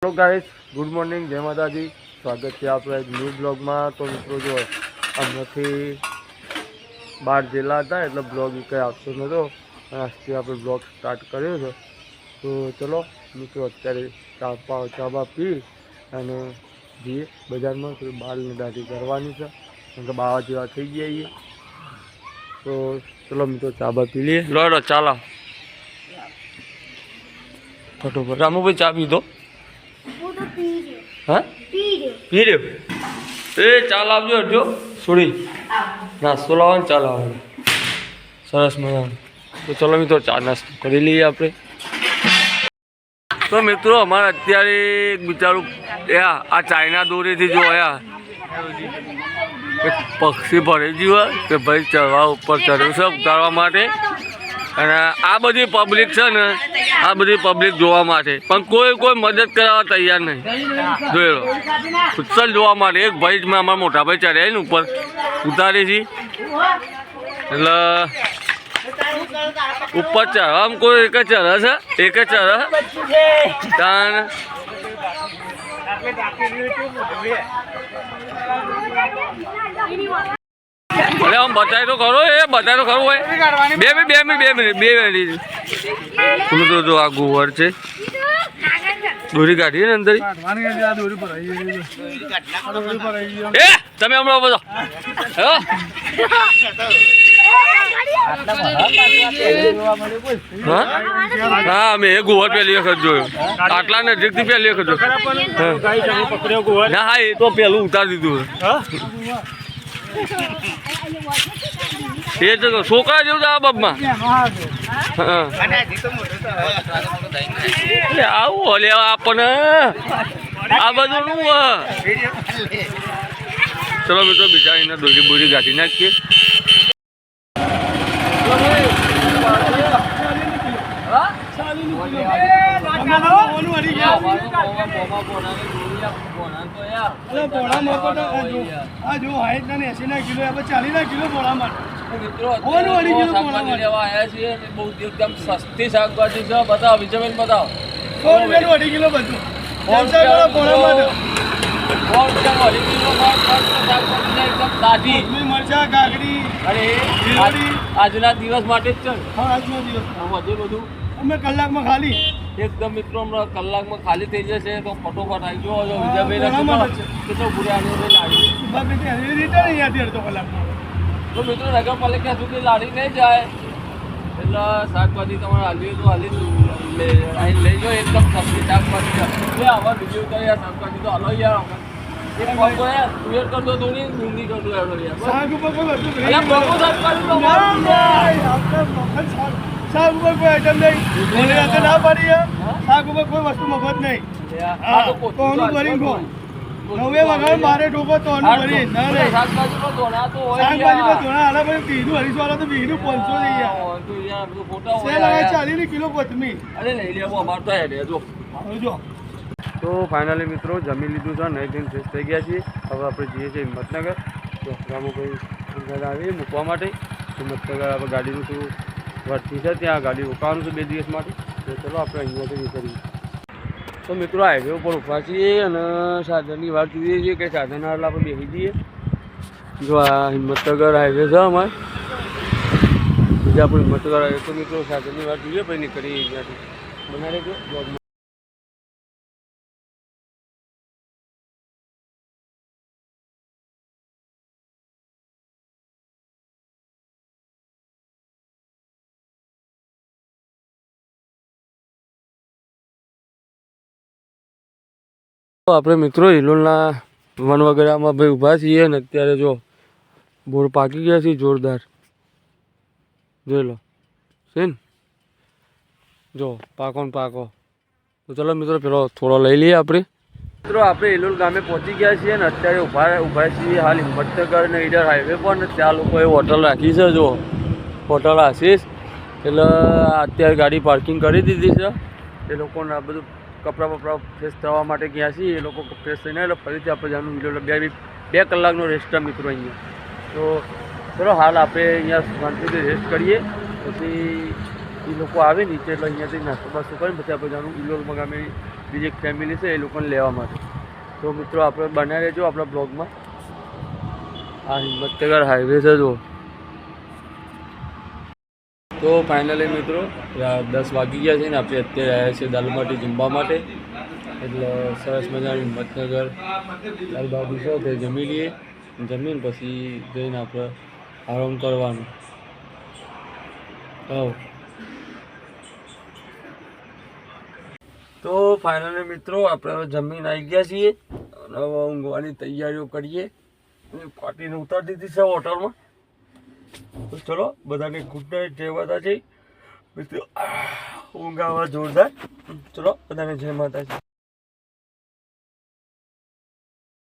Hello guys, good morning, જય માતાજી. સ્વાગત છે આપણે એક ન્યૂ બ્લોગમાં. તો મિત્રો જો હમણાંથી બહાર જિલ્લા હતા એટલે બ્લોગ કંઈ આવતો નહોતો, આજથી આપણે બ્લોગ સ્ટાર્ટ કર્યો છે. તો ચલો મિત્રો અત્યારે ચા બા પી અને જઈએ બજારમાં. થોડી બાલની દાઢી કરવાની છે કારણ કે બાવા જેવા થઈ ગયા છીએ. તો ચલો મિત્રો ચા બા પી લઈએ. લો ચાલો ફટોફટ. રામુભાઈ ચા પીધો? હા પી રહ્યો. એ ચાલ આપજો અડજો છોડી નાસ્તો લાવવાનો, ચાલ આવવાનો સરસ મજાનો. તો ચલો મિત્રો ચા નાસ્તો કરી લઈએ આપણે. તો મિત્રો અમારે અત્યારે એક બિચારું આ ચાઇના દોરીથી જો એક પક્ષી ભરી ગયું કે ભાઈ ચડવા ઉપર ચડ્યું છે ઉતારવા માટે. અને આ બધી પબ્લિક છે ને, આ બધી પબ્લિક જોવા માટે, પણ કોઈ મદદ કરવા તૈયાર નહીં. જોઈ લો ઉત્સલ જોવા માટે એક ભાઈ મેં અમારા મોટા ભાઈ ચડ્યા ને ઉપર ઉતારી છે એટલે ઉપર ચડવા આમ કોઈ એક જ ચડે છે, એક જ ચડે તાન અરે આમ બતાવી તો ખરો, એ બતાવી તો ખરું હોય. બે મિનિટ તમે તો જો આ ગુવર છે, દોરી કાઢીએ ને અંદર. એ તમે હમણાં બધા હા મેં એ ગુવર પહેલી વખત જોયો, આટલા નજીકથી પહેલી વખત જોયો. ના હા એ તો પેલું ઉતારી દીધું. એ તો છોકરા જેવું આ બબમાં આવું હલે આપણને આ બધું નું. ચલો મિત્રો બિચારીને દોરી બોરી ગાંઠી નાખીએ. એકદમ સસ્તી શાકભાજી છે. બતાવો વિજયભાઈ, બતાવો. 100 રૂપિયાનું 2.5 કિલો બધું. આજના દિવસ માટે જ છે. બધું અમે કલાકમાં ખાલી એકદમ મિત્રો હમણાં કલાકમાં ખાલી થઈ જશે. તો ફટોફટ આવી જો તો મિત્રો નગરપાલિકા સુધી લાડી નહીં જાય એટલે શાકભાજી તમારે હાલવી તો હાલી લઈ જાઓ. એકદમ સસ્તી શાકભાજી છે. આવા બીજું તો યાર શાકભાજી તો હાલો યાર. તુવેર કર દો, થોડી ડુંગળી કર દો યાર. શાક ઉપર કોઈ ના પાડી, શાક ઉપર કોઈ વસ્તુ મફત નહીં. નવે વગર મારે ઢોકો તો ભરી શાકભાજી પર ધોણા તો બીજું 250 વાળા તો બીજું 500 કિલો કોથમીર. અરે લઈ લેવો અમારે તો હેડે જો. તો ફાઇનલી મિત્રો જમી લીધું છે, નહીં જઈને ફ્રેશ થઈ ગયા છીએ. હવે આપણે જઈએ છીએ હિંમતનગર. તો રામુભાઈ ઘર આવીએ મૂકવા માટે. હિંમતનગર આપણે ગાડીનું શું વર્તી છે, ત્યાં ગાડી રોકાવાનું છે 2 દિવસ માટે. તો ચલો આપણે અહીંયાથી નીકળીએ. તો મિત્રો હાઈવે ઉપર ઊભા છીએ અને સાધનની વાત જોઈએ છીએ કે સાધન એટલે આપણે બેસી જઈએ. જો આ હિંમતનગર હાઈવે છે અમારે, બીજા આપણે હિંમતનગર હાઈવે. તો મિત્રો સાધનની વાત જોઈએ પછી નીકળીએ અહીંયાથી. બનાવી દો બ્લોગમાં. આપણે મિત્રો હિલોલના વન વગેરેમાં ભાઈ ઊભા છીએ ને અત્યારે જો બોર પાકી ગયા છે જોરદાર. જોઈ લો છે ને, જો પાકો ને પાકો. તો ચલો મિત્રો પેલો થોડો લઈ લઈએ આપણે. મિત્રો આપણે હિલોલ ગામે પહોંચી ગયા છીએ ને અત્યારે ઊભા છીએ હાલ હિંમતનગર ને ઈડર હાઈવે પર ને. ત્યાં લોકોએ હોટલ રાખી છે, જો હોટલ આશીષ. એટલે અત્યારે ગાડી પાર્કિંગ કરી દીધી છે. એ લોકોને આ બધું કપડાં બપડા ફ્રેશ થવા માટે ગયા છીએ. એ લોકો ફ્રેશ થઈને એટલે ફરીથી આપણે જવાનું હિલોલ 2 કલાકનો રેસ્ટ મિત્રો અહીંયા. તો ચલો હાલ આપણે અહીંયા શાંતિથી રેસ્ટ કરીએ, પછી એ લોકો આવે નીચે એટલે અહીંયાથી નાસ્તો બાસ્તો કરીને પછી આપણે જવાનું હિલોલમાં ગામે બીજી એક ફેમિલી છે એ લોકોને લેવા માટે. તો મિત્રો આપણે બનાવી રહેજો આપણા બ્લોગમાં. આ હિંમતનગર હાઈવે છે જો. તો ફાઇનલી મિત્રો 10 વાગી ગયા છે ને આપણે અત્યારે આવ્યા છીએ દાલબાટી જમવા માટે. એટલે સરસ મજાની હિંમતનગર દાલબાટી છે તે જમી લઈએ. જમીને પછી જઈને આપણે આરામ કરવાનું. તો ફાઇનલી મિત્રો આપણે હવે જમીન આવી ગયા છીએ અને હવે ઊંઘવાની તૈયારીઓ કરીએ. પાટીને ઉતારી દીધી છે હોટલમાં. તો ચલો બધાને ગુડ નાઇટ, જય માતાજી મિત્રો. ઊંઘ આવા જોરદાર. ચલો બધાને જય માતાજી.